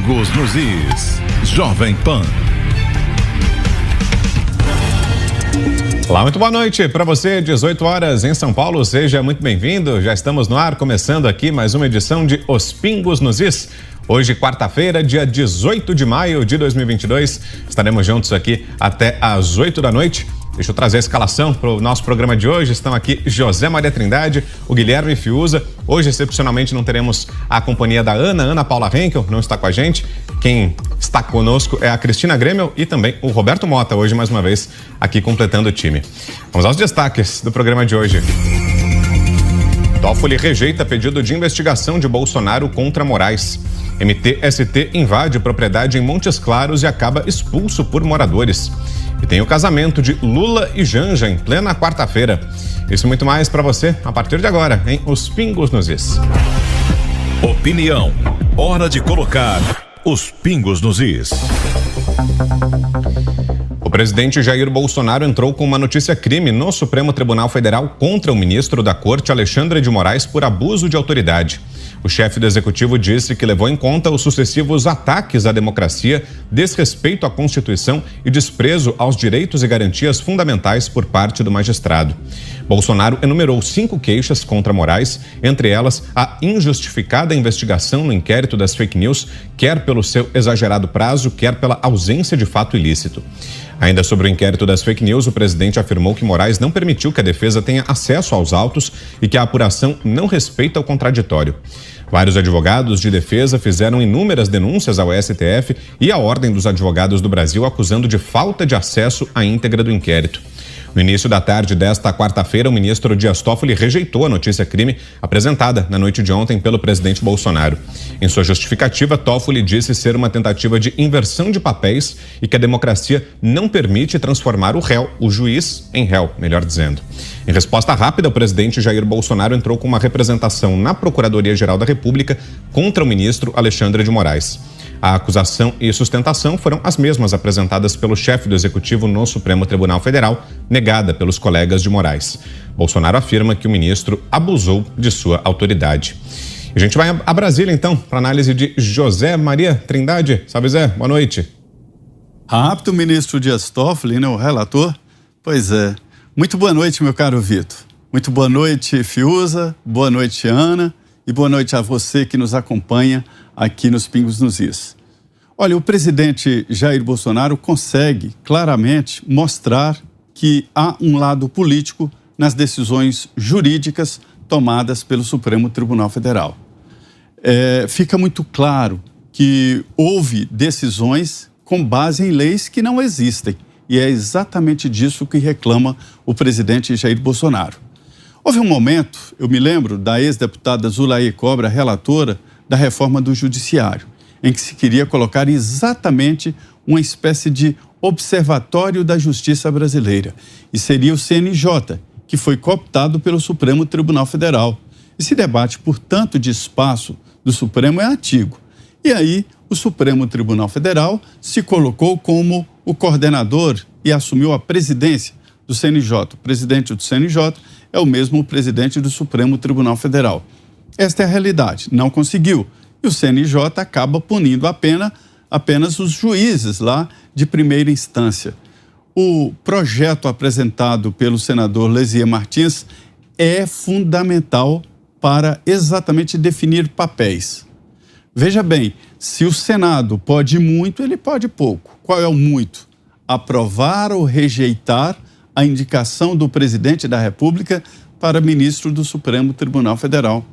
Pingos nos Is. Jovem Pan. Olá, muito boa noite para você, 18 horas em São Paulo, seja muito bem-vindo. Já estamos no ar, começando aqui mais uma edição de Os Pingos nos Is. Hoje, quarta-feira, dia 18 de maio de 2022, estaremos juntos aqui até às 8 da noite. Deixa eu trazer a escalação para o nosso programa de hoje. Estão aqui José Maria Trindade, o Guilherme Fiuza. Hoje, excepcionalmente, não teremos a companhia da Ana Paula Henkel, não está com a gente. Quem está conosco é a Cristina Grêmio e também o Roberto Mota, hoje mais uma vez aqui completando o time. Vamos aos destaques do programa de hoje. Toffoli rejeita pedido de investigação de Bolsonaro contra Moraes. MTST invade propriedade em Montes Claros e acaba expulso por moradores. E tem o casamento de Lula e Janja em plena quarta-feira. Isso e muito mais para você a partir de agora, em Os Pingos nos Is. Opinião. Hora de colocar os pingos nos is. O presidente Jair Bolsonaro entrou com uma notícia-crime no Supremo Tribunal Federal contra o ministro da Corte, Alexandre de Moraes, por abuso de autoridade. O chefe do executivo disse que levou em conta os sucessivos ataques à democracia, desrespeito à Constituição e desprezo aos direitos e garantias fundamentais por parte do magistrado. Bolsonaro enumerou 5 queixas contra Moraes, entre elas a injustificada investigação no inquérito das fake news, quer pelo seu exagerado prazo, quer pela ausência de fato ilícito. Ainda sobre o inquérito das fake news, o presidente afirmou que Moraes não permitiu que a defesa tenha acesso aos autos e que a apuração não respeita o contraditório. Vários advogados de defesa fizeram inúmeras denúncias ao STF e à Ordem dos Advogados do Brasil, acusando de falta de acesso à íntegra do inquérito. No início da tarde desta quarta-feira, o ministro Dias Toffoli rejeitou a notícia-crime apresentada na noite de ontem pelo presidente Bolsonaro. Em sua justificativa, Toffoli disse ser uma tentativa de inversão de papéis e que a democracia não permite transformar o juiz em réu, melhor dizendo. Em resposta rápida, o presidente Jair Bolsonaro entrou com uma representação na Procuradoria-Geral da República contra o ministro Alexandre de Moraes. A acusação e sustentação foram as mesmas apresentadas pelo chefe do executivo no Supremo Tribunal Federal, negada pelos colegas de Moraes. Bolsonaro afirma que o ministro abusou de sua autoridade. A gente vai a Brasília, então, para análise de José Maria Trindade. Salve, Zé, boa noite. Rápido, ministro Dias Toffoli, né, o relator? Pois é. Muito boa noite, meu caro Vitor. Muito boa noite, Fiuza. Boa noite, Ana. E boa noite a você que nos acompanha aqui nos Pingos nos Is. Olha, o presidente Jair Bolsonaro consegue claramente mostrar que há um lado político nas decisões jurídicas tomadas pelo Supremo Tribunal Federal. Fica muito claro que houve decisões com base em leis que não existem. E é exatamente disso que reclama o presidente Jair Bolsonaro. Houve um momento, eu me lembro, da ex-deputada Zulaí Cobra, relatora da reforma do judiciário, em que se queria colocar exatamente uma espécie de observatório da justiça brasileira. E seria o CNJ, que foi cooptado pelo Supremo Tribunal Federal. Esse debate, portanto, de espaço do Supremo é antigo. E aí, o Supremo Tribunal Federal se colocou como o coordenador e assumiu a presidência do CNJ. O presidente do CNJ é o mesmo presidente do Supremo Tribunal Federal. Esta é a realidade. Não conseguiu. E o CNJ acaba punindo apenas os juízes lá de primeira instância. O projeto apresentado pelo senador Lesier Martins é fundamental para exatamente definir papéis. Veja bem, se o Senado pode muito, ele pode pouco. Qual é o muito? Aprovar ou rejeitar a indicação do presidente da República para ministro do Supremo Tribunal Federal.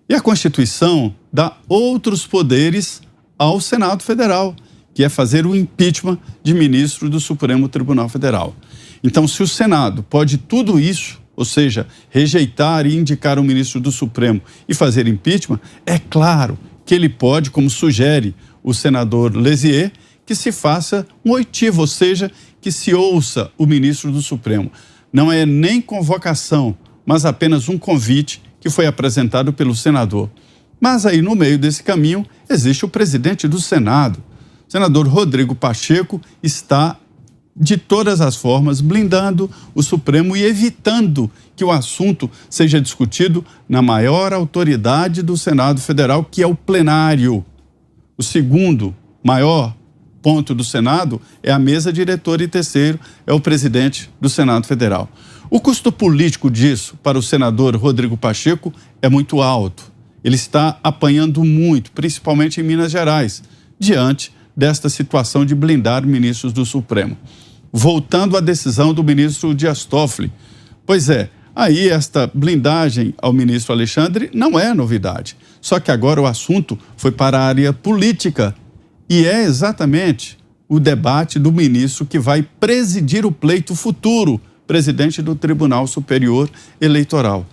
E a Constituição dá outros poderes ao Senado Federal, que é fazer o impeachment de ministro do Supremo Tribunal Federal. Então, se o Senado pode tudo isso, ou seja, rejeitar e indicar o ministro do Supremo e fazer impeachment, é claro que ele pode, como sugere o senador Lesier, que se faça um oitivo, ou seja, que se ouça o ministro do Supremo. Não é nem convocação, mas apenas um convite que foi apresentado pelo senador. Mas aí, no meio desse caminho, existe o presidente do Senado. O senador Rodrigo Pacheco está, de todas as formas, blindando o Supremo e evitando que o assunto seja discutido na maior autoridade do Senado Federal, que é o plenário. O segundo maior ponto do Senado é a mesa diretora e terceiro é o presidente do Senado Federal. O custo político disso para o senador Rodrigo Pacheco é muito alto. Ele está apanhando muito, principalmente em Minas Gerais, diante desta situação de blindar ministros do Supremo. Voltando à decisão do ministro Dias Toffoli, pois é, aí esta blindagem ao ministro Alexandre não é novidade. Só que agora o assunto foi para a área política e é exatamente o debate do ministro que vai presidir o pleito futuro, presidente do Tribunal Superior Eleitoral.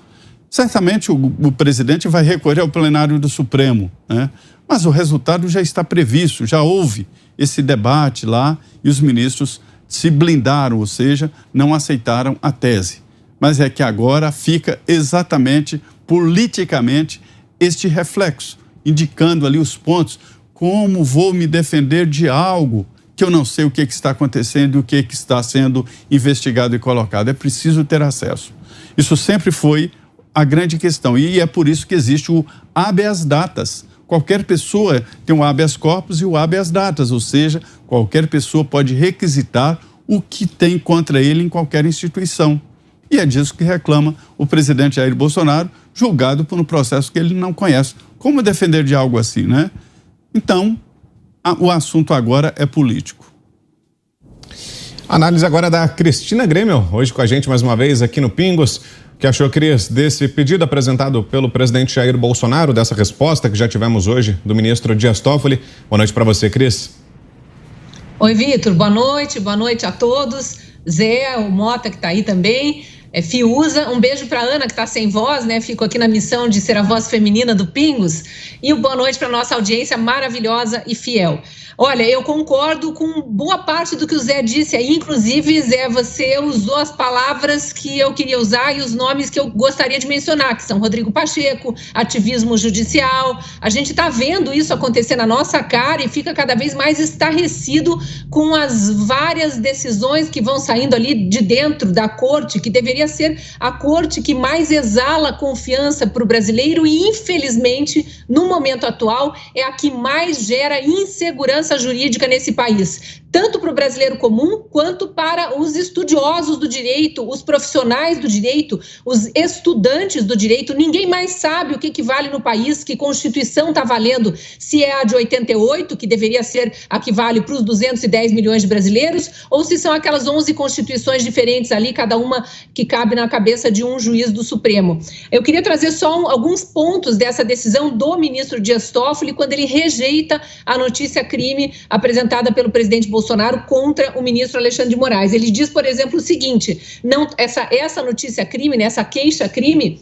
Certamente o presidente vai recorrer ao plenário do Supremo, né? Mas o resultado já está previsto, já houve esse debate lá e os ministros se blindaram, ou seja, não aceitaram a tese. Mas é que agora fica exatamente politicamente este reflexo, indicando ali os pontos, como vou me defender de algo que eu não sei o que está acontecendo e o que está sendo investigado e colocado. É preciso ter acesso. Isso sempre foi a grande questão e é por isso que existe o habeas datas. Qualquer pessoa tem um habeas corpus e o habeas datas, ou seja, qualquer pessoa pode requisitar o que tem contra ele em qualquer instituição. E é disso que reclama o presidente Jair Bolsonaro, julgado por um processo que ele não conhece. Como defender de algo assim, né? Então, o assunto agora é político. Análise agora da Cristina Grêmio, hoje com a gente mais uma vez aqui no Pingos. O que achou, Cris, desse pedido apresentado pelo presidente Jair Bolsonaro, dessa resposta que já tivemos hoje do ministro Dias Toffoli? Boa noite para você, Cris. Oi, Vitor, boa noite a todos. Zé, o Mota que está aí também, Fiuza, um beijo para Ana que está sem voz, né? Fico aqui na missão de ser a voz feminina do Pingos. E boa noite para nossa audiência maravilhosa e fiel. Olha, eu concordo com boa parte do que o Zé disse aí, inclusive, Zé, você usou as palavras que eu queria usar e os nomes que eu gostaria de mencionar, que são Rodrigo Pacheco, ativismo judicial. A gente está vendo isso acontecer na nossa cara e fica cada vez mais estarrecido com as várias decisões que vão saindo ali de dentro da corte, que deveria ser a corte que mais exala confiança para o brasileiro e, infelizmente, no momento atual, é a que mais gera insegurança jurídica nesse país, tanto para o brasileiro comum quanto para os estudiosos do direito, os profissionais do direito, os estudantes do direito. Ninguém mais sabe o que vale no país, que Constituição está valendo, se é a de 88, que deveria ser a que vale para os 210 milhões de brasileiros, ou se são aquelas 11 constituições diferentes ali, cada uma que cabe na cabeça de um juiz do Supremo. Eu queria trazer só alguns pontos dessa decisão do ministro Dias Toffoli, quando ele rejeita a notícia-crime apresentada pelo presidente Bolsonaro contra o ministro Alexandre de Moraes. Ele diz, por exemplo, o seguinte: essa notícia-crime, essa queixa-crime,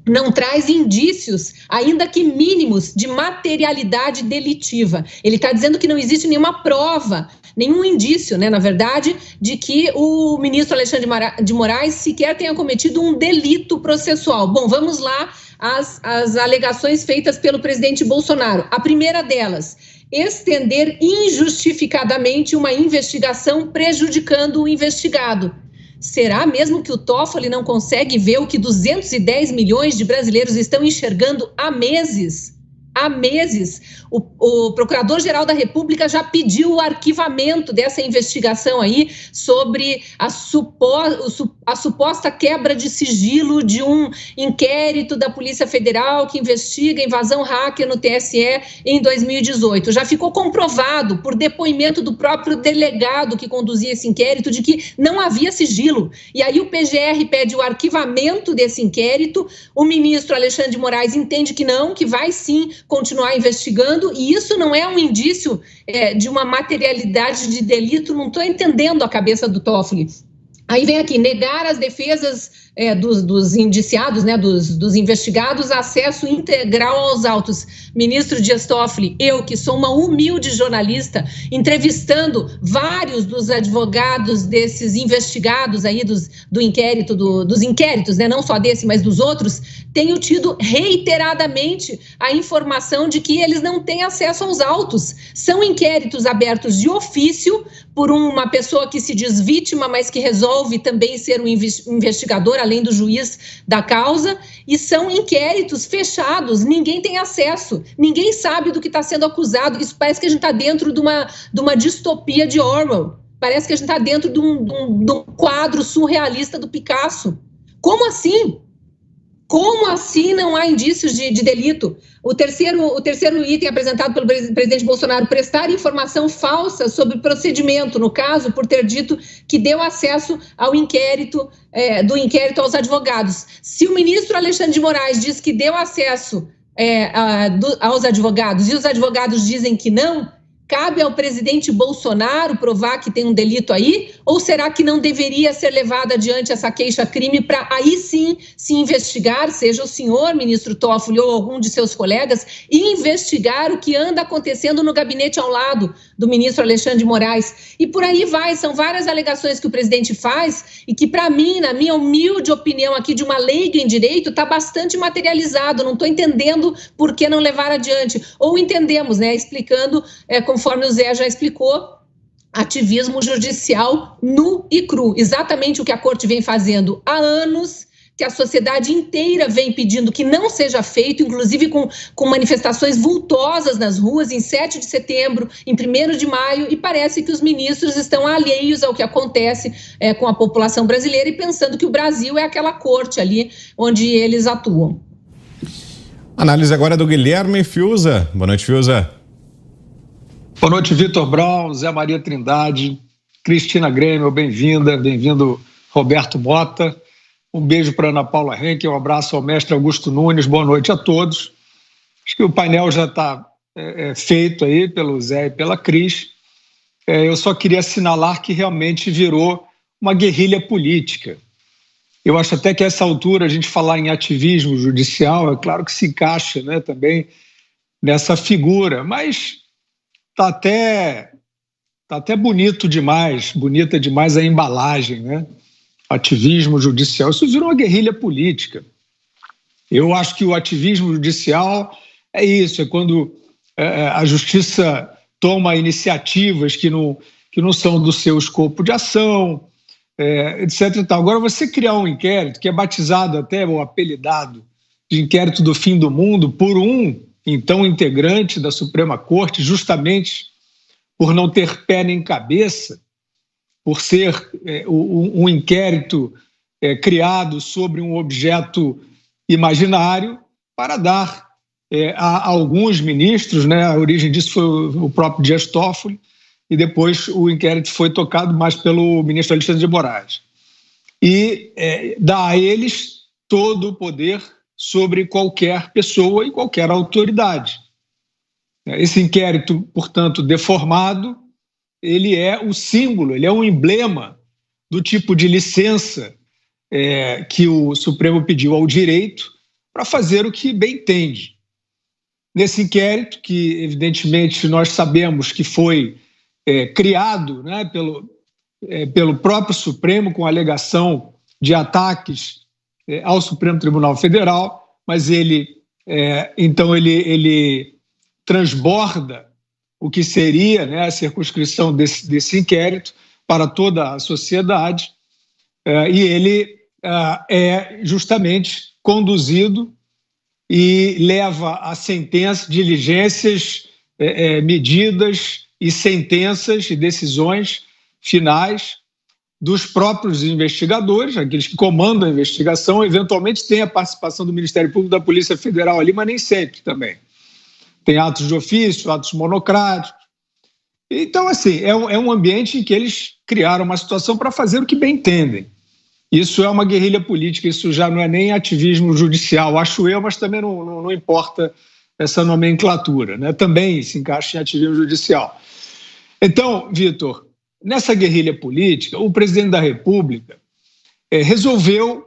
não traz indícios, ainda que mínimos, de materialidade delitiva. Ele está dizendo que não existe nenhuma prova, nenhum indício, né, na verdade, de que o ministro Alexandre de Moraes sequer tenha cometido um delito processual. Bom, vamos lá às alegações feitas pelo presidente Bolsonaro. A primeira delas: estender injustificadamente uma investigação prejudicando o investigado. Será mesmo que o Toffoli não consegue ver o que 210 milhões de brasileiros estão enxergando há meses? Há meses, o Procurador-Geral da República já pediu o arquivamento dessa investigação aí sobre a suposta quebra de sigilo de um inquérito da Polícia Federal que investiga invasão hacker no TSE em 2018. Já ficou comprovado por depoimento do próprio delegado que conduzia esse inquérito de que não havia sigilo. E aí o PGR pede o arquivamento desse inquérito, o ministro Alexandre de Moraes entende que não, que vai sim continuar investigando, e isso não é um indício de uma materialidade de delito. Não estou entendendo a cabeça do Toffoli. Aí vem aqui, negar as defesas dos indiciados, né, dos investigados, acesso integral aos autos. Ministro Dias Toffoli, eu que sou uma humilde jornalista, entrevistando vários dos advogados desses investigados aí do inquérito, dos inquéritos, né, não só desse, mas dos outros, tenho tido reiteradamente a informação de que eles não têm acesso aos autos. São inquéritos abertos de ofício por uma pessoa que se diz vítima, mas que resolve também ser um investigador, além do juiz da causa, e são inquéritos fechados, ninguém tem acesso, ninguém sabe do que está sendo acusado. Isso parece que a gente está dentro de uma distopia de Orwell, parece que a gente está dentro de um quadro surrealista do Picasso. Como assim? Como assim não há indícios de delito? O terceiro item apresentado pelo presidente Bolsonaro, prestar informação falsa sobre o procedimento, no caso, por ter dito que deu acesso ao inquérito, do inquérito aos advogados. Se o ministro Alexandre de Moraes diz que deu acesso aos advogados e os advogados dizem que não, cabe ao presidente Bolsonaro provar que tem um delito aí? Ou será que não deveria ser levada adiante essa queixa-crime para aí sim se investigar, seja o senhor ministro Toffoli ou algum de seus colegas, e investigar o que anda acontecendo no gabinete ao lado do ministro Alexandre de Moraes? E por aí vai, são várias alegações que o presidente faz e que, para mim, na minha humilde opinião aqui de uma leiga em direito, está bastante materializado. Não estou entendendo por que não levar adiante. Ou entendemos, né, explicando, conforme o Zé já explicou, ativismo judicial nu e cru. Exatamente o que a corte vem fazendo há anos, que a sociedade inteira vem pedindo que não seja feito, inclusive com manifestações vultosas nas ruas, em 7 de setembro, em 1º de maio, e parece que os ministros estão alheios ao que acontece com a população brasileira e pensando que o Brasil é aquela corte ali onde eles atuam. Análise agora do Guilherme Fiuza. Boa noite, Fiuza. Boa noite, Vitor Brown, Zé Maria Trindade, Cristina Grêmio, bem-vinda, bem-vindo Roberto Mota. Um beijo para Ana Paula Henke, um abraço ao mestre Augusto Nunes, boa noite a todos. Acho que o painel já está feito aí pelo Zé e pela Cris. Eu só queria assinalar que realmente virou uma guerrilha política. Eu acho até que a essa altura a gente falar em ativismo judicial, é claro que se encaixa, né, também nessa figura, mas está até bonita demais a embalagem, né? Ativismo judicial, isso virou uma guerrilha política. Eu acho que o ativismo judicial é isso, é quando a justiça toma iniciativas que não são do seu escopo de ação, etc. E tal. Agora, você criar um inquérito que é batizado até, ou apelidado, de inquérito do fim do mundo, por um, então, integrante da Suprema Corte, justamente por não ter pé nem cabeça, por ser um inquérito criado sobre um objeto imaginário, para dar a alguns ministros, né, a origem disso foi o próprio Dias Toffoli, e depois o inquérito foi tocado mais pelo ministro Alexandre de Moraes. E dá a eles todo o poder sobre qualquer pessoa e qualquer autoridade. Esse inquérito, portanto, deformado, ele é o símbolo, ele é um emblema do tipo de licença que o Supremo pediu ao direito para fazer o que bem entende. Nesse inquérito, que evidentemente nós sabemos que foi criado, né, pelo próprio Supremo, com alegação de ataques ao Supremo Tribunal Federal, mas ele transborda o que seria, né, a circunscrição desse inquérito para toda a sociedade, e ele é justamente conduzido e leva a sentença, diligências, medidas e sentenças e decisões finais dos próprios investigadores, aqueles que comandam a investigação. Eventualmente tem a participação do Ministério Público, da Polícia Federal ali, mas nem sempre também. Tem atos de ofício, atos monocráticos. Então, assim, é um ambiente em que eles criaram uma situação para fazer o que bem entendem. Isso é uma guerrilha política, isso já não é nem ativismo judicial, acho eu, mas também não importa essa nomenclatura, né? Também se encaixa em ativismo judicial. Então, Vitor, nessa guerrilha política, o presidente da República resolveu,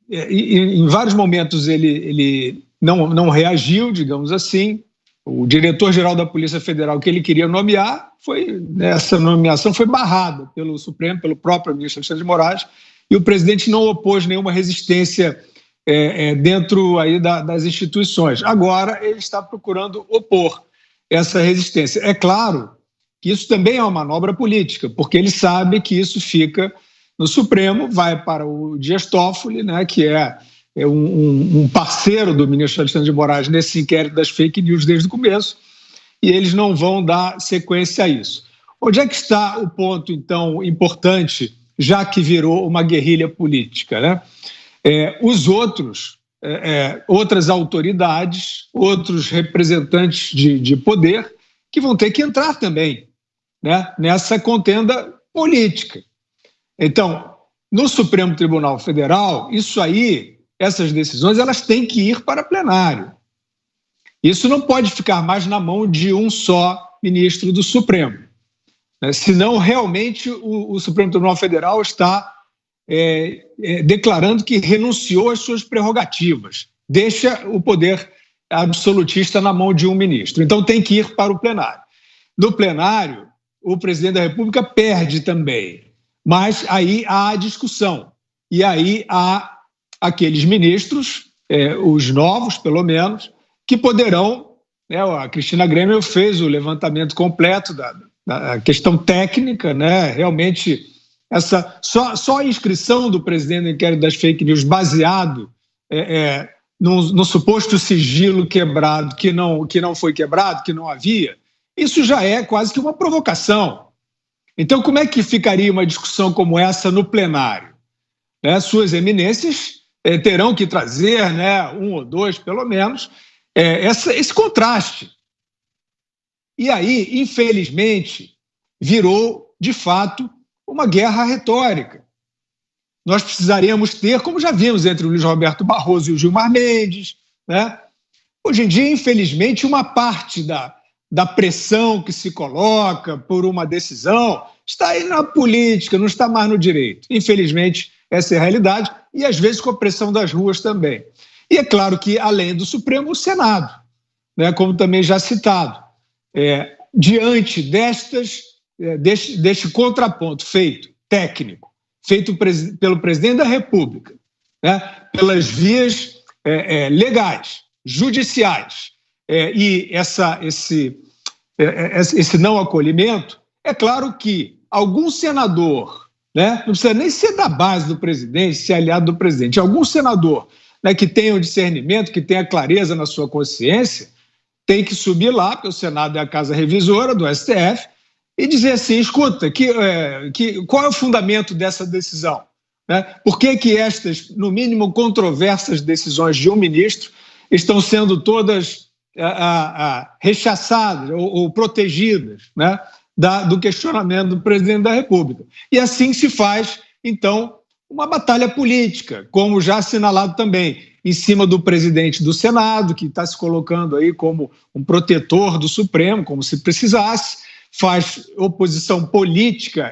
em vários momentos ele não reagiu, digamos assim. O diretor-geral da Polícia Federal que ele queria nomear, essa nomeação foi barrada pelo Supremo, pelo próprio ministro Alexandre de Moraes, e o presidente não opôs nenhuma resistência dentro aí das instituições. Agora ele está procurando opor essa resistência. É claro que isso também é uma manobra política, porque ele sabe que isso fica no Supremo, vai para o Dias Toffoli, né, que é um parceiro do ministro Alexandre de Moraes nesse inquérito das fake news desde o começo, e eles não vão dar sequência a isso. Onde é que está o ponto, então, importante, já que virou uma guerrilha política, né? Os outras autoridades, outros representantes de poder, que vão ter que entrar também, né, nessa contenda política. Então, no Supremo Tribunal Federal, essas decisões, elas têm que ir para plenário. Isso não pode ficar mais na mão de um só ministro do Supremo, né? Senão, realmente, o Supremo Tribunal Federal está declarando que renunciou às suas prerrogativas, deixa o poder absolutista na mão de um ministro. Então, tem que ir para o plenário. No plenário, o presidente da República perde também, mas aí há a discussão. E aí há aqueles ministros, os novos, pelo menos, que poderão... a Cristina Grêmio fez o levantamento completo da questão técnica, né? Realmente, só a inscrição do presidente no inquérito das fake news baseado no suposto sigilo quebrado, que não foi quebrado, que não havia, isso já é quase que uma provocação. Então, como é que ficaria uma discussão como essa no plenário? Suas eminências terão que trazer, né, um ou dois, pelo menos, esse contraste. E aí, infelizmente, virou, de fato, uma guerra retórica. Nós precisaríamos ter, como já vimos entre o Luiz Roberto Barroso e o Gilmar Mendes, né? Hoje em dia, infelizmente, uma parte da pressão que se coloca por uma decisão está aí na política, não está mais no direito. Infelizmente, essa é a realidade, e às vezes com a pressão das ruas também. E é claro que, além do Supremo, o Senado, né, como também já citado. Diante deste contraponto técnico, feito pelo presidente da República, né, pelas vias legais, judiciais, e esse não acolhimento, é claro que algum senador, né, não precisa nem ser da base do presidente, ser aliado do presidente, algum senador, né, que tenha o discernimento, que tenha clareza na sua consciência, tem que subir lá, porque o Senado é a casa revisora do STF, e dizer assim, escuta, qual é o fundamento dessa decisão? Né? Por que estas, no mínimo, controversas decisões de um ministro estão sendo todas rechaçadas ou protegidas, né, do questionamento do presidente da República? E assim se faz, então, uma batalha política, como já assinalado também, em cima do presidente do Senado, que está se colocando aí como um protetor do Supremo, como se precisasse, faz oposição política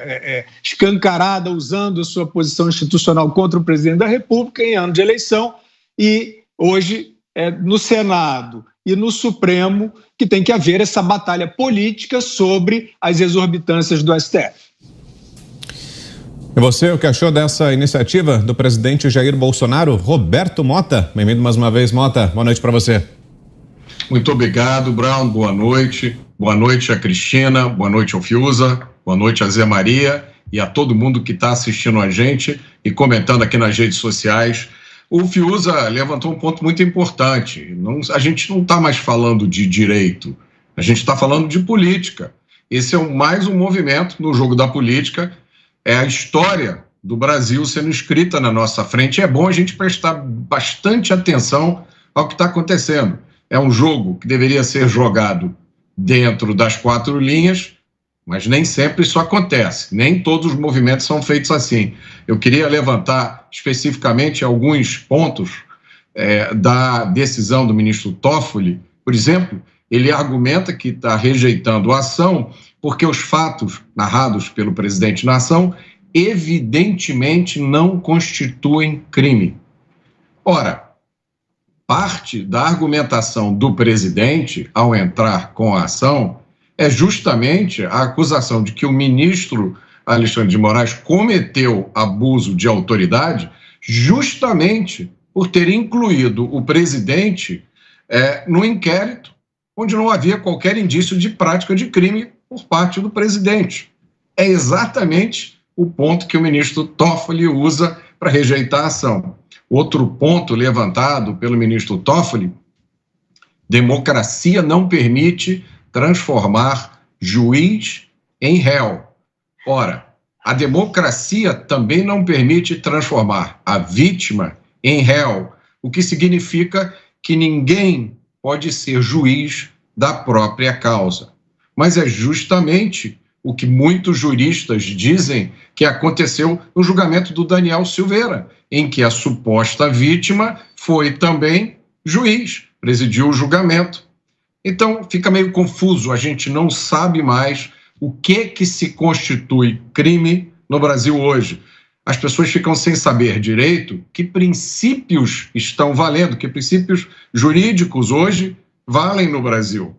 escancarada, usando a sua posição institucional contra o presidente da República em ano de eleição, e hoje no Senado e no Supremo que tem que haver essa batalha política sobre as exorbitâncias do STF. E você, o que achou dessa iniciativa do presidente Jair Bolsonaro? Roberto Mota, bem-vindo mais uma vez, Mota, boa noite para você. Muito obrigado, Brown, boa noite a Cristina, boa noite ao Fiuza, boa noite a Zé Maria e a todo mundo que está assistindo a gente e comentando aqui nas redes sociais. O Fiuza levantou um ponto muito importante, a gente não está mais falando de direito, a gente está falando de política. Esse é mais um movimento no jogo da política, é a história do Brasil sendo escrita na nossa frente. É bom a gente prestar bastante atenção ao que está acontecendo. É um jogo que deveria ser jogado dentro das quatro linhas, mas nem sempre isso acontece. Nem todos os movimentos são feitos assim. Eu queria levantar especificamente alguns pontos da decisão do ministro Toffoli. Por exemplo, ele argumenta que está rejeitando a ação porque os fatos narrados pelo presidente na ação evidentemente não constituem crime. Ora, parte da argumentação do presidente ao entrar com a ação é justamente a acusação de que o ministro Alexandre de Moraes cometeu abuso de autoridade justamente por ter incluído o presidente no inquérito onde não havia qualquer indício de prática de crime por parte do presidente. É exatamente o ponto que o ministro Toffoli usa para rejeitar a ação. Outro ponto levantado pelo ministro Toffoli: democracia não permite transformar juiz em réu. Ora, a democracia também não permite transformar a vítima em réu, o que significa que ninguém pode ser juiz da própria causa. Mas é justamente o que muitos juristas dizem que aconteceu no julgamento do Daniel Silveira, em que a suposta vítima foi também juiz, presidiu o julgamento. Então, fica meio confuso, a gente não sabe mais o que se constitui crime no Brasil hoje. As pessoas ficam sem saber direito que princípios estão valendo, que princípios jurídicos hoje valem no Brasil.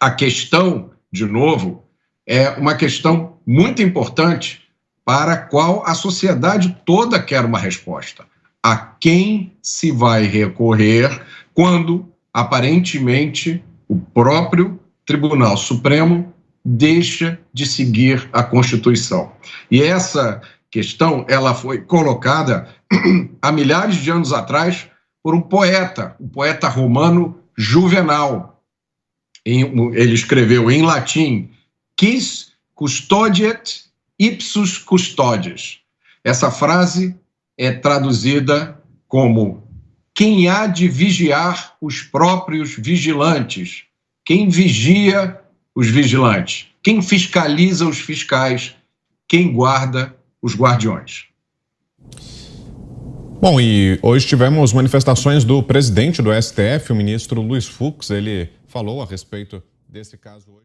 A questão, de novo, é uma questão muito importante para a qual a sociedade toda quer uma resposta. A quem se vai recorrer quando, aparentemente, o próprio Tribunal Supremo deixa de seguir a Constituição? E essa questão, ela foi colocada há milhares de anos atrás por um poeta, o poeta romano Juvenal. Ele escreveu em latim: quis custodiet ipsus custodes. Essa frase é traduzida como: quem há de vigiar os próprios vigilantes? Quem vigia os vigilantes? Quem fiscaliza os fiscais? Quem guarda os guardiões? Bom, e hoje tivemos manifestações do presidente do STF, o ministro Luiz Fux. Ele falou a respeito desse caso hoje.